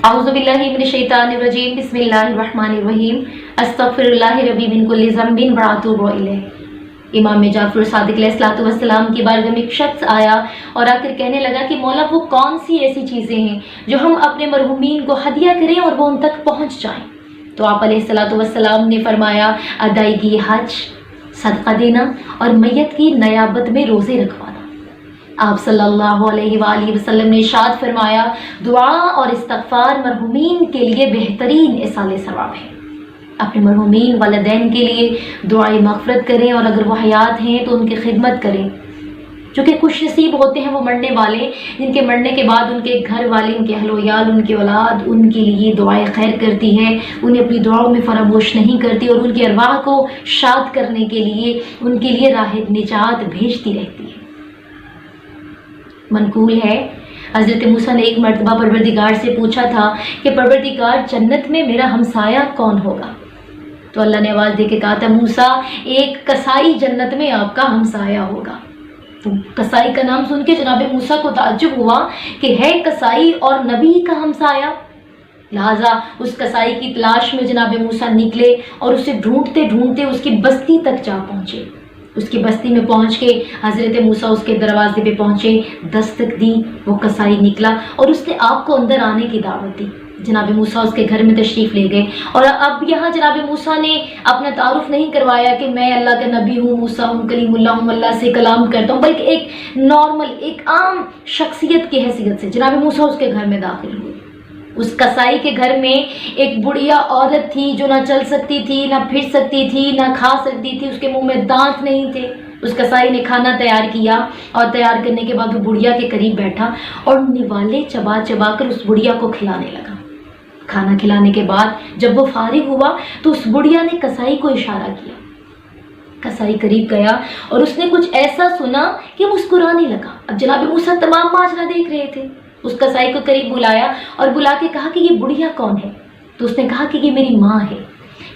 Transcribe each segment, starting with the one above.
اعوذ باللہ من الشیطان الرجیم بسم اللہ الرحمن الرحیم استغفر اللہ ربی من کل ذنب واتوب الیہ۔ امام جعفر صادق علیہ الصلوۃ والسلام کی بارگاہ میں ایک شخص آیا اور آ کر کہنے لگا کہ مولا وہ کون سی ایسی چیزیں ہیں جو ہم اپنے مرحومین کو ہدیہ کریں اور وہ ان تک پہنچ جائیں؟ تو آپ علیہ الصلوۃ والسلام نے فرمایا ادائیگی حج، صدقہ دینا اور میت کی نیابت میں روزے رکھوانا۔ آپ صلی اللہ علیہ وآلہ وسلم نے ارشاد فرمایا دعا اور استغفار مرحومین کے لیے بہترین ایصال ثواب ہے۔ اپنے مرحومین والدین کے لیے دعائے مغفرت کریں اور اگر وہ حیات ہیں تو ان کی خدمت کریں، جو کہ خوش نصیب ہوتے ہیں وہ مرنے والے جن کے مرنے کے بعد ان کے گھر والے، ان کے اہل و عیال، ان کی اولاد ان کے لیے دعائے خیر کرتی ہے، انہیں اپنی دعاؤں میں فراموش نہیں کرتی اور ان کی ارواح کو شاد کرنے کے لیے ان کے لیے راہ نجات بھیجتی رہتی ہے۔ منقول ہے حضرت موسیٰ نے ایک مرتبہ پروردگار سے پوچھا تھا کہ پروردگار جنت میں میرا ہمسایہ کون ہوگا؟ تو اللہ نے آواز دے کے کہا تھا موسیٰ ایک کسائی جنت میں آپ کا ہمسایہ ہوگا۔ تو کسائی کا نام سن کے جناب موسیٰ کو تعجب ہوا کہ ہے کسائی اور نبی کا ہمسایہ، لہٰذا اس کسائی کی تلاش میں جناب موسیٰ نکلے اور اسے ڈھونڈتے ڈھونڈتے اس کی بستی تک جا پہنچے۔ اس کی بستی میں پہنچ کے حضرت موسیٰ اس کے دروازے پہ پہنچے، دستک دی، وہ کسائی نکلا اور اس نے آپ کو اندر آنے کی دعوت دی۔ جناب موسیٰ اس کے گھر میں تشریف لے گئے اور اب یہاں جناب موسیٰ نے اپنا تعارف نہیں کروایا کہ میں اللہ کا نبی ہوں، موسیٰ ہوں، کلیم اللہ ہوں، اللہ سے کلام کرتا ہوں، بلکہ ایک نارمل، ایک عام شخصیت کی حیثیت سے جناب موسیٰ اس کے گھر میں داخل ہوئے۔ اس کسائی کے گھر میں ایک بڑھیا عورت تھی جو نہ چل سکتی تھی، نہ پھر سکتی تھی، نہ کھا سکتی تھی، اس کے منہ میں دانت نہیں تھے۔ اس کسائی نے کھانا تیار کیا اور تیار کرنے کے بعد وہ بڑھیا کے قریب بیٹھا اور نوالے چبا چبا کر اس بڑھیا کو کھلانے لگا۔ کھانا کھلانے کے بعد جب وہ فارغ ہوا تو اس بڑھیا نے کسائی کو اشارہ کیا۔ کسائی قریب گیا اور اس نے کچھ ایسا سنا کہ مسکرانے لگا۔ اب جناب موسیٰ تمام ماجرا دیکھ رہے تھے۔ اس کسائی کو قریب بلایا اور بلا کے کہا کہ یہ بڑھیا کون ہے؟ تو اس نے کہا کہ یہ میری ماں ہے،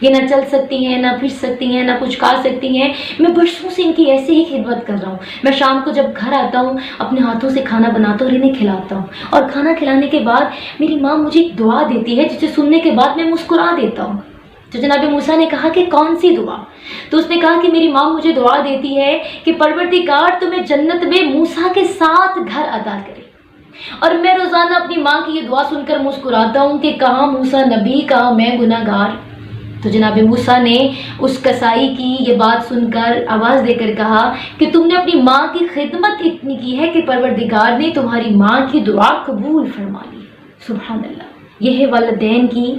یہ نہ چل سکتی ہیں، نہ پھر سکتی ہیں، نہ کچھ کھا سکتی ہیں، میں برسوں سے ان کی ایسے ہی خدمت کر رہا ہوں۔ میں شام کو جب گھر آتا ہوں اپنے ہاتھوں سے کھانا بناتا ہوں اور انہیں کھلاتا ہوں، اور کھانا کھلانے کے بعد میری ماں مجھے ایک دعا دیتی ہے جسے سننے کے بعد میں مسکرا دیتا ہوں۔ تو جناب موسیٰ نے کہا کہ کون سی دعا؟ تو اس نے کہا کہ میری ماں مجھے دعا دیتی ہے کہ پروردگار تمہیں جنت میں موسیٰ کے ساتھ گھر عطا کرے، اور میں روزانہ اپنی ماں کی یہ دعا سن کر مسکراتا ہوں کہ کہاں موسیٰ نبی، کہاں میں گناہ گار۔ تو جناب موسیٰ نے اس کسائی کی یہ بات سن کر آواز دے کر کہا کہ تم نے اپنی ماں کی خدمت اتنی کی ہے کہ پروردگار نے تمہاری ماں کی دعا قبول فرما لی۔ سبحان اللہ، یہ ہے والدین کی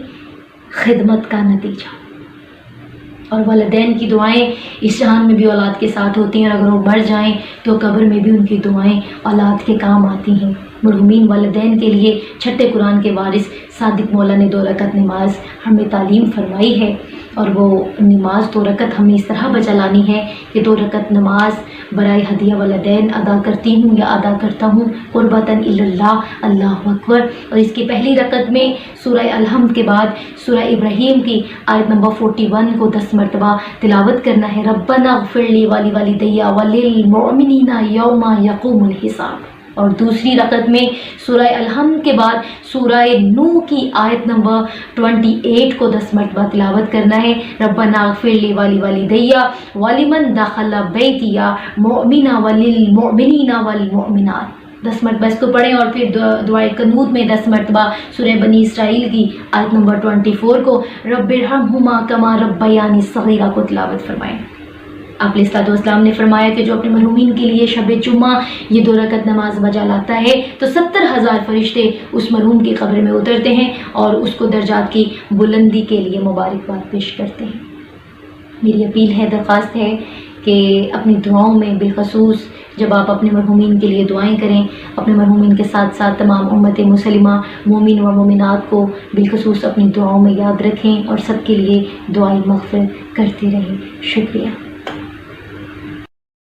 خدمت کا نتیجہ۔ اور والدین کی دعائیں اس جہان میں بھی اولاد کے ساتھ ہوتی ہیں، اور اگر وہ مر جائیں تو قبر میں بھی ان کی دعائیں اولاد کے کام آتی ہیں۔ مرحومین والدین کے لیے چھٹے قرآن کے وارث صادق مولا نے 2 رکعت نماز ہمیں تعلیم فرمائی ہے، اور وہ نماز 2 رکعت ہمیں اس طرح بچا لانی ہے کہ 2 رکعت نماز برائے ہدیہ والدین ادا کرتی ہوں یا ادا کرتا ہوں قربتاً اللہ، اللہ اکبر۔ اور اس کی پہلی رکعت میں سورہ الحمد کے بعد سورہ ابراہیم کی آیت نمبر 41 کو 10 مرتبہ تلاوت کرنا ہے، ربنا اغفر لی ولوالدی وللمؤمنین یوم یقوم الحساب۔ اور دوسری رکعت میں سورہ الحمد کے بعد سورہ نوح کی آیت نمبر 28 کو 10 مرتبہ تلاوت کرنا ہے، ربنا اغفر لی ولوالدی ولمن دخل بیتی مؤمنا وللمؤمنین والمؤمنات۔ 10 مرتبہ اس کو پڑھیں، اور پھر دعائے قنوت میں 10 مرتبہ سورہ بنی اسرائیل کی آیت نمبر 24 کو رب ارحمہما کما ربیانی صغیرہ کو تلاوت فرمائیں۔ آپ علیہ الصلوۃ والسلام نے فرمایا کہ جو اپنے مرحومین کے لیے شب جمعہ یہ 2 رکعت نماز بجا لاتا ہے تو 70,000 فرشتے اس مرحوم کی قبر میں اترتے ہیں اور اس کو درجات کی بلندی کے لیے مبارکباد پیش کرتے ہیں۔ میری اپیل ہے، درخواست ہے کہ اپنی دعاؤں میں بالخصوص جب آپ اپنے مرحومین کے لیے دعائیں کریں، اپنے مرحومین کے ساتھ ساتھ تمام امت مسلمہ مومن و مومنات کو بالخصوص اپنی دعاؤں میں یاد رکھیں اور سب کے لیے دعائیں مغفرت کرتے رہیں۔ شکریہ۔